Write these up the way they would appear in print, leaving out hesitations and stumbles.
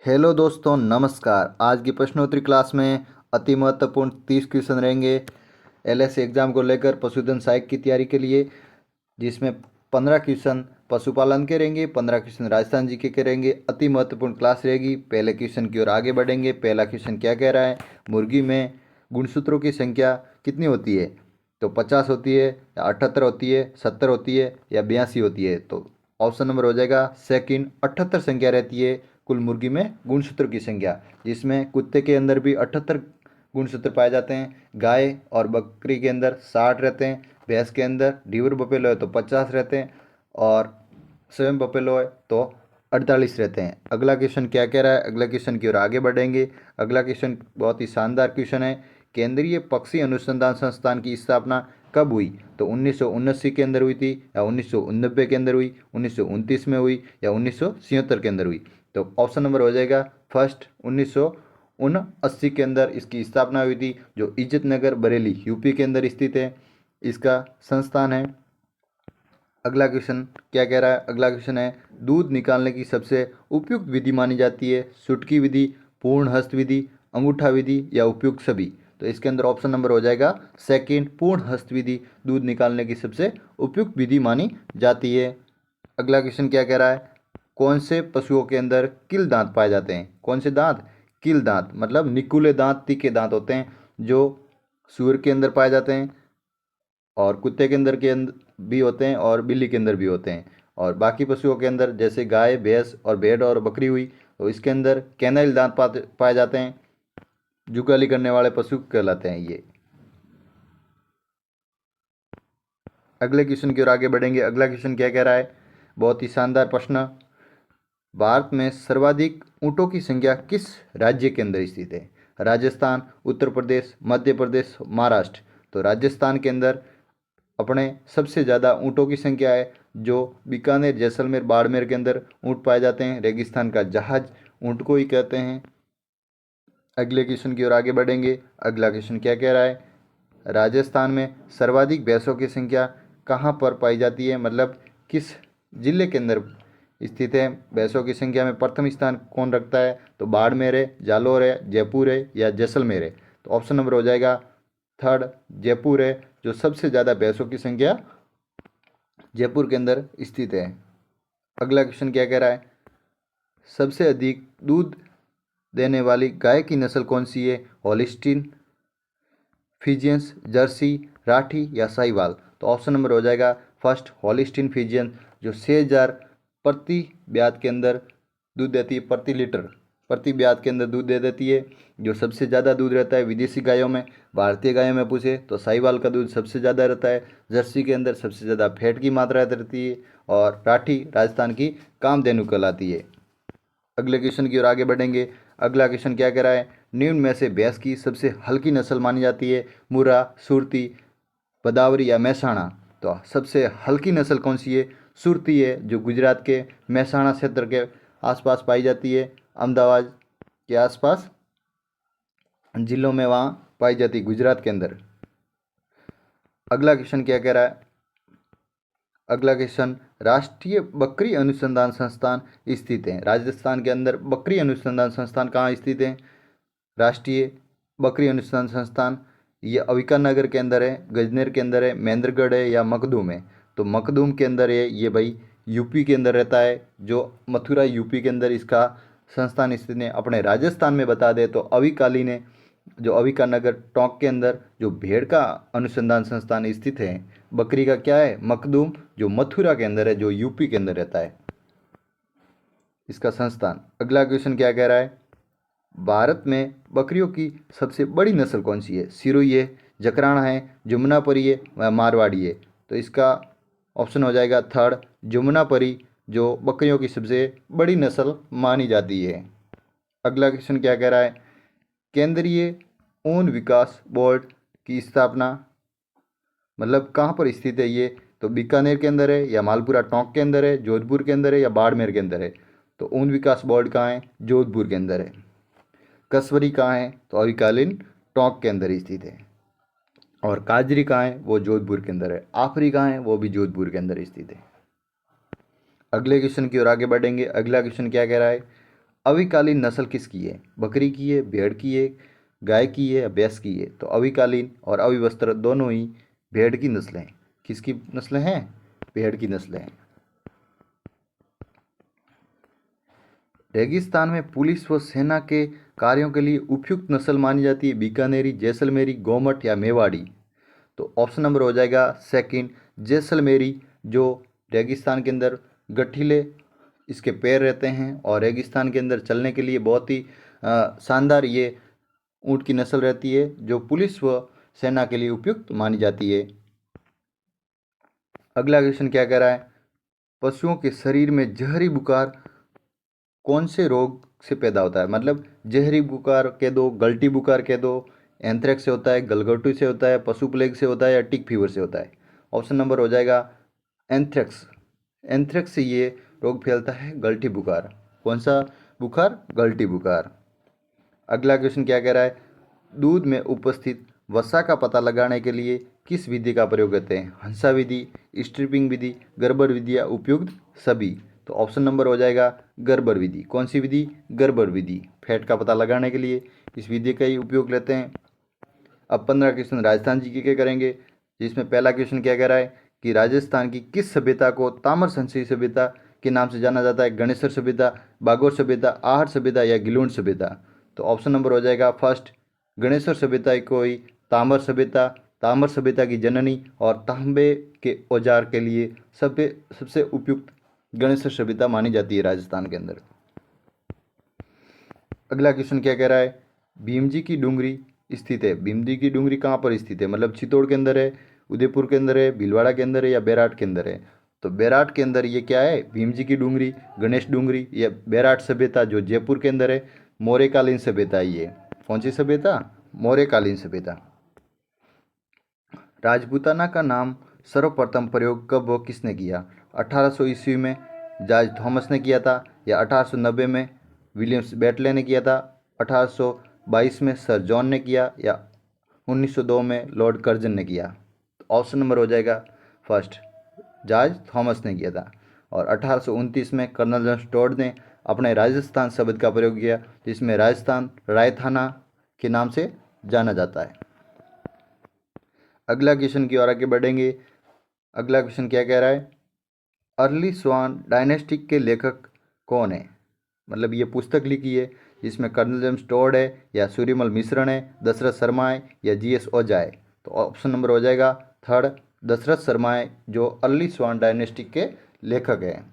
Hello दोस्तों, नमस्कार। आज की प्रश्नोत्तरी क्लास में अति महत्वपूर्ण 30 क्वेश्चन रहेंगे एलएससी एग्जाम को लेकर पशुधन सहायक की तैयारी के लिए, जिसमें 15 क्वेश्चन पशुपालन के रहेंगे, 15 क्वेश्चन राजस्थान जी के रहेंगे। अति महत्वपूर्ण क्लास रहेगी। पहले क्वेश्चन की ओर आगे बढ़ेंगे। पहला क्वेश्चन क्या कह रहा है? मुर्गी में गुणसूत्रों की संख्या कितनी होती है? तो 50 होती है, या 78 होती है, 70 होती है, या 82 होती है? तो ऑप्शन नंबर हो जाएगा सेकंड, 78 संख्या रहती है कुल मुर्गी में गुणसूत्र की संख्या, जिसमें कुत्ते के अंदर भी 78 गुणसूत्र पाए जाते हैं, गाय और बकरी के अंदर 60 रहते हैं, भैंस के अंदर ढीवर बपेलो है तो 50 रहते हैं, और स्वयं बपेलो है तो 48 रहते हैं। अगला क्वेश्चन क्या कह रहा है? अगला क्वेश्चन की ओर आगे बढ़ेंगे। अगला क्वेश्चन बहुत ही शानदार क्वेश्चन है। केंद्रीय पक्षी अनुसंधान संस्थान की स्थापना कब हुई? तो 1979 के अंदर हुई थी, या 1989 के अंदर हुई, 1929 में हुई, या 1977 के अंदर हुई? तो ऑप्शन नंबर हो जाएगा फर्स्ट, 1979 के अंदर इसकी स्थापना हुई थी, जो इज्जत नगर बरेली यूपी के अंदर स्थित है, इसका संस्थान है। अगला क्वेश्चन क्या कह रहा है? अगला क्वेश्चन है, दूध निकालने की सबसे उपयुक्त विधि मानी जाती है सुटकी विधि, पूर्ण हस्त विधि, अंगूठा विधि, या उपयुक्त सभी? तो इसके अंदर ऑप्शन नंबर हो जाएगा सेकंड, पूर्ण हस्त विधि दूध निकालने की सबसे उपयुक्त विधि मानी जाती है। अगला क्वेश्चन क्या कह रहा है? कौन से पशुओं के अंदर किल दांत पाए जाते हैं? कौन से दांत? किल दांत मतलब निकुले दांत, तीखे दांत होते हैं, जो सूअर के अंदर पाए जाते हैं, और कुत्ते के अंदर भी होते हैं, और बिल्ली के अंदर भी होते हैं। और बाकी पशुओं के अंदर जैसे गाय, भैंस और भेड़ और बकरी हुई, तो इसके अंदर कैनाइल दांत पाए जाते हैं। जुगाली करने वाले पशु कहलाते हैं ये। अगले क्वेश्चन की ओर आगे बढ़ेंगे। अगला क्वेश्चन क्या कह रहा है? बहुत ही शानदार प्रश्न। भारत में सर्वाधिक ऊँटों की संख्या किस राज्य के अंदर स्थित है? राजस्थान, उत्तर प्रदेश, मध्य प्रदेश, महाराष्ट्र? तो राजस्थान के अंदर अपने सबसे ज़्यादा ऊँटों की संख्या है, जो बीकानेर, जैसलमेर, बाड़मेर के अंदर ऊँट पाए जाते हैं। रेगिस्तान का जहाज ऊँट को ही कहते हैं। अगले क्वेश्चन की ओर आगे बढ़ेंगे। अगला क्वेश्चन क्या कह रहा है? राजस्थान में सर्वाधिक भैंसों की संख्या कहाँ पर पाई जाती है, मतलब किस जिले के अंदर स्थित है? भैंसों की संख्या में प्रथम स्थान कौन रखता है? तो बाड़मेर है, जालोर है, जयपुर है, या जैसलमेर है? तो ऑप्शन नंबर हो जाएगा थर्ड, जयपुर है, जो सबसे ज़्यादा भैंसों की संख्या जयपुर के अंदर स्थित है। अगला क्वेश्चन क्या कह रहा है? सबसे अधिक दूध देने वाली गाय की नस्ल कौन सी है? हॉलिस्टीन, फिजियंस, जर्सी, राठी, या साहिवाल? तो ऑप्शन नंबर हो जाएगा फर्स्ट, हॉलिस्टीन फिजियन, जो 6,000 प्रति ब्यात के अंदर दूध देती है, प्रति लीटर प्रति ब्यात के अंदर दूध दे देती है, जो सबसे ज़्यादा दूध रहता है विदेशी गायों में। भारतीय गायों में पूछे तो साहिवाल का दूध सबसे ज़्यादा रहता है। जर्सी के अंदर सबसे ज़्यादा फैट की मात्रा रहती है, और राठी राजस्थान की कामधेनु कहलाती है। अगले क्वेश्चन की ओर आगे बढ़ेंगे। अगला क्वेश्चन क्या कह रहा है? निम्न में से भैंस की सबसे हल्की नस्ल मानी जाती है मुर्रा, सुरती, भदावरी, या महसाणा? तो सबसे हल्की नस्ल कौन सी है? सुरती है, जो गुजरात के महसाणा क्षेत्र के आसपास पाई जाती है, अहमदाबाद के आसपास जिलों में वहाँ पाई जाती है, गुजरात के अंदर। अगला क्वेश्चन क्या कह रहा है? अगला क्वेश्चन, राष्ट्रीय बकरी अनुसंधान संस्थान स्थित है राजस्थान के अंदर। बकरी अनुसंधान संस्थान कहाँ स्थित है? राष्ट्रीय बकरी अनुसंधान संस्थान ये अविकानगर के अंदर है, गजनेर के अंदर है, महेंद्रगढ़ है, या मखदूम है? तो मखदूम के अंदर है ये भाई, यूपी के अंदर रहता है, जो मथुरा यूपी के अंदर इसका संस्थान स्थित है। अपने राजस्थान में बता दें तो अविकालीन है, जो अविकानगर टोंक के अंदर जो भेड़ का अनुसंधान संस्थान स्थित है। बकरी का क्या है? मखदूम, जो मथुरा के अंदर है, जो यूपी के अंदर रहता है इसका संस्थान। अगला क्वेश्चन क्या कह रहा है? भारत में बकरियों की सबसे बड़ी नस्ल कौन सी है? सिरोही है, जकराना है, जमुनापरी है, व मारवाड़ी है? तो इसका ऑप्शन हो जाएगा थर्ड, जमुनापरी, जो बकरियों की सबसे बड़ी नस्ल मानी जाती है। अगला क्वेश्चन क्या कह रहा है? केंद्रीय ऊन विकास बोर्ड की स्थापना मतलब कहाँ पर स्थित है ये? तो बीकानेर के अंदर है, या मालपुरा टोंक के अंदर है, जोधपुर के अंदर है, या बाड़मेर के अंदर है? तो ऊन विकास बोर्ड कहाँ है? जोधपुर के अंदर है। कसवरी कहाँ है? तो अविकालीन टोंक के अंदर स्थित है। और काजरी कहाँ है? वो जोधपुर के अंदर है। आफरी कहाँ है? वो भी जोधपुर के अंदर स्थित है। अगले क्वेश्चन की ओर आगे बढ़ेंगे। अगला क्वेश्चन क्या कह रहा है? अविकालीन नस्ल किसकी है? बकरी की है, भेड़ की है, गाय की है या भैंस की है? तो अविकालीन और अविवस्त्र दोनों ही भेड़ की नस्लें हैं। किसकी नस्लें हैं? भेड़ की नस्लें हैं। रेगिस्तान में पुलिस व सेना के कार्यों के लिए उपयुक्त नस्ल मानी जाती है बीकानेरी, जैसलमेरी, गोमट या मेवाड़ी? तो ऑप्शन नंबर हो जाएगा सेकंड, जैसलमेरी, जो रेगिस्तान के अंदर गठीले इसके पैर रहते हैं और रेगिस्तान के अंदर चलने के लिए बहुत ही शानदार ये ऊँट की नस्ल रहती है, जो पुलिस व सेना के लिए उपयुक्त मानी जाती है। अगला क्वेश्चन क्या कह रहा है? पशुओं के शरीर में जहरी बुखार कौन से रोग से पैदा होता है? मतलब जहरी बुखार कह दो, गलटी बुखार कह दो, एंथ्रेक्स से होता है, गलघोटू से होता है, पशु प्लेग से होता है या टिक फीवर से होता है? ऑप्शन नंबर हो जाएगा एंथ्रेक्स। एंथ्रेक्स से ये रोग फैलता है, गलटी बुखार। कौन सा बुखार? गलटी बुखार। अगला क्वेश्चन क्या कह रहा है? दूध में उपस्थित वसा का पता लगाने के लिए किस विधि का प्रयोग करते हैं? हंसा विधि, स्ट्रिपिंग विधि, गर्बर विधि या उपयुक्त सभी? तो ऑप्शन नंबर हो जाएगा गर्बर विधि। कौन सी विधि? गर्बर विधि। फैट का पता लगाने के लिए इस विधि का ही उपयोग लेते हैं। अब 15 क्वेश्चन राजस्थान जी के करेंगे, जिसमें पहला क्वेश्चन क्या कह रहा है कि राजस्थान की किस सभ्यता को ताम्र संस्कृति सभ्यता के नाम से जाना जाता है? गणेशर सभ्यता, बागोर सभ्यता, आहट सभ्यता या गिलोंड सभ्यता? तो ऑप्शन नंबर हो जाएगा फर्स्ट, गणेशर सभ्यता को ही ताम्र सभ्यता, ताम्र सभ्यता की जननी और तांबे के औजार के लिए सबसे उपयुक्त गणेशर सभ्यता मानी जाती है राजस्थान के अंदर। अगला क्वेश्चन क्या कह रहा है? भीम जी की डूंगरी स्थित है। भीम जी की डूंगरी कहाँ पर स्थित है? मतलब चित्तौड़ के अंदर है, उदयपुर के अंदर है, भीलवाड़ा के अंदर है या बैराट के अंदर है? तो बैराट के अंदर ये क्या है? भीम जी की डूंगरी, गणेश डूंगरी या बैराट सभ्यता जो जयपुर के अंदर है, मौर्यकालीन सभ्यता। ये कौन सी सभ्यता? मौर्यकालीन सभ्यता। राजपूताना का नाम सर्वप्रथम प्रयोग कब व किसने किया? 1800 ईस्वी में जॉर्ज थॉमस ने किया था या 1890 में विलियम्स बेटले ने किया था, 1822 में सर जॉन ने किया या 1902 में लॉर्ड कर्जन ने किया? ऑप्शन नंबर हो जाएगा फर्स्ट, जॉर्ज थॉमस ने किया था। और 1829 में कर्नल जॉन स्टोर्ड ने अपने राजस्थान शब्द का प्रयोग किया, जिसमें राजस्थान रायथाना के नाम से जाना जाता है। अगला क्वेश्चन की ओर आगे बढ़ेंगे। अगला क्वेश्चन क्या कह रहा है? अर्ली स्वान डायनेस्टिक के लेखक कौन है? मतलब ये पुस्तक लिखी है जिसमें कर्नल जेम्स टोड है या सूर्यमल मिश्रण है, दशरथ शर्मा है या जीएस ओझा है? तो ऑप्शन नंबर हो जाएगा थर्ड, दशरथ शर्मा है, जो अर्ली स्वान डायनेस्टिक के लेखक हैं।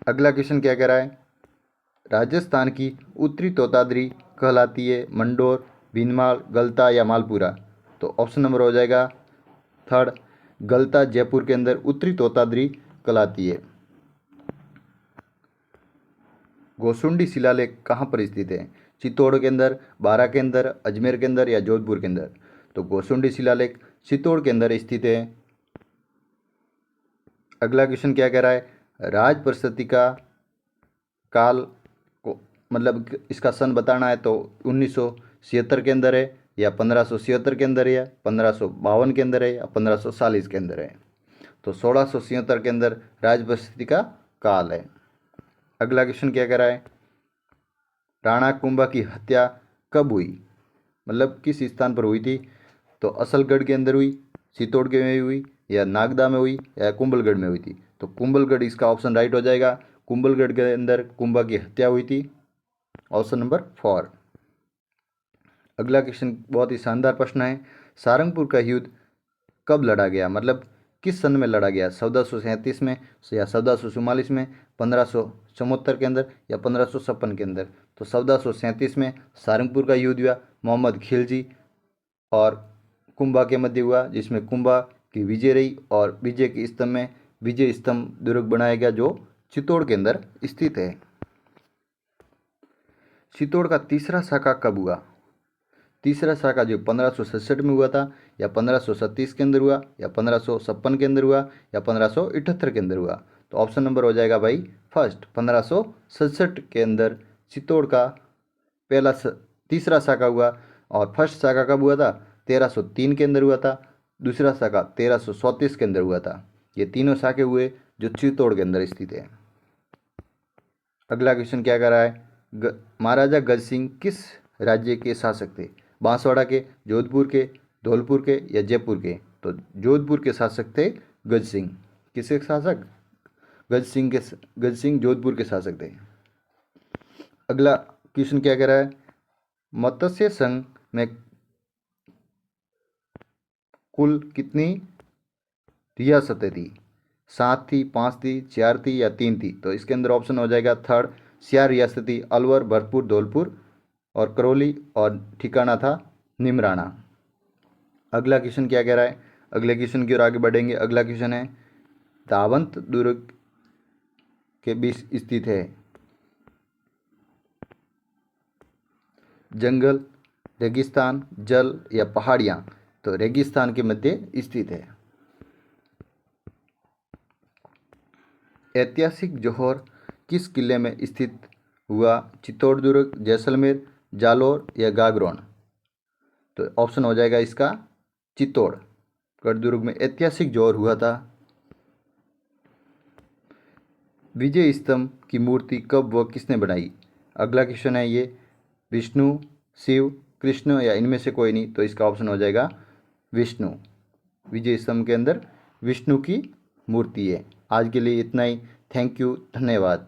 अगला क्वेश्चन क्या कह रहा है? राजस्थान की उत्तरी तोताद्री कहलाती है मंडोर, भीनमाल, गलता या मालपुरा? तो ऑप्शन नंबर हो जाएगा थर्ड, गलता जयपुर के अंदर उत्तरी तोताद्री कहलाती है। गोसुंडी शिलालेख कहाँ पर स्थित है? चित्तौड़ के अंदर, बारा के अंदर, अजमेर के अंदर या जोधपुर के अंदर? तो गोसुंडी शिलालेख चित्तौड़ के अंदर स्थित है। अगला क्वेश्चन क्या कह रहा है? राज परिषद का काल को मतलब इसका सन बताना है तो 1976 के अंदर है या 1576 के अंदर है या 1552 के अंदर है या 1540 के अंदर है? तो 1677 के अंदर राज परिषद का काल है। अगला क्वेश्चन क्या कह रहा है? राणा कुंभा की हत्या कब हुई? मतलब किस स्थान पर हुई थी? तो असलगढ़ के अंदर हुई, चित्तौड़ के में हुई या नागदा में हुई या कुंभलगढ़ में हुई थी? तो कुंभलगढ़ इसका ऑप्शन राइट हो जाएगा। कुंभलगढ़ के अंदर कुंभा की हत्या हुई थी। Option number 4। अगला क्वेश्चन बहुत ही शानदार प्रश्न है। सारंगपुर का युद्ध कब लड़ा गया? मतलब किस सन में लड़ा गया? 1437 में या 1444 में, 1574 के अंदर या 1556 के अंदर? तो 1437 में सारंगपुर का युद्ध हुआ। मोहम्मद खिलजी और कुंभा के मध्य हुआ, जिसमें कुंभा की विजय रही और विजय के स्तंभ में विजय स्तंभ दुर्ग बनाया गया, जो चित्तौड़ के अंदर स्थित है। चित्तौड़ का तीसरा शाखा कब हुआ? तीसरा शाखा जो 1567 में हुआ था या 1537 के अंदर हुआ या 1556 के अंदर हुआ या 1578 के अंदर हुआ? तो ऑप्शन नंबर हो जाएगा भाई फर्स्ट, 1567 के अंदर चित्तौड़ का तीसरा शाखा हुआ। और फर्स्ट शाखा कब हुआ था? 1303 के अंदर हुआ था। दूसरा शाखा 1334 के अंदर हुआ था। ये तीनों शाखे हुए जो चित्तौड़ के अंदर स्थित है। अगला क्वेश्चन क्या कर रहा है, महाराजा गज सिंह किस राज्य के शासक थे? बांसवाड़ा के, जोधपुर के, धौलपुर के या जयपुर के? तो जोधपुर के शासक थे गज सिंह। किसके शासक? गज सिंह जोधपुर के शासक थे। अगला क्वेश्चन क्या कह रहा है, मत्स्य संघ में कुल कितनी रियासतें थी? 7 थी, 5 थी, 4 थी या 3 थी? तो इसके अंदर ऑप्शन हो जाएगा थर्ड, 4 रियासत थी, अलवर, भरतपुर, धौलपुर और करौली, और ठिकाना था निमराना। अगला क्वेश्चन क्या कह रहा है, अगले क्वेश्चन की ओर आगे बढ़ेंगे। अगला क्वेश्चन है, दावंत दुर्ग के बीच स्थित है जंगल, रेगिस्तान, जल या पहाड़ियाँ? तो रेगिस्तान के मध्य स्थित है। ऐतिहासिक जौहर किस किले में स्थित हुआ? चित्तौड़ दुर्ग, जैसलमेर, जालोर या गागरोन? तो ऑप्शन हो जाएगा इसका चित्तौड़गढ़ दुर्ग में ऐतिहासिक जौहर हुआ था। विजय स्तंभ की मूर्ति कब व किसने बनाई? अगला क्वेश्चन है ये, विष्णु, शिव, कृष्ण या इनमें से कोई नहीं? तो इसका ऑप्शन हो जाएगा विष्णु। विजय स्तंभ के अंदर विष्णु की मूर्ति है। आज के लिए इतना ही। थैंक यू, धन्यवाद।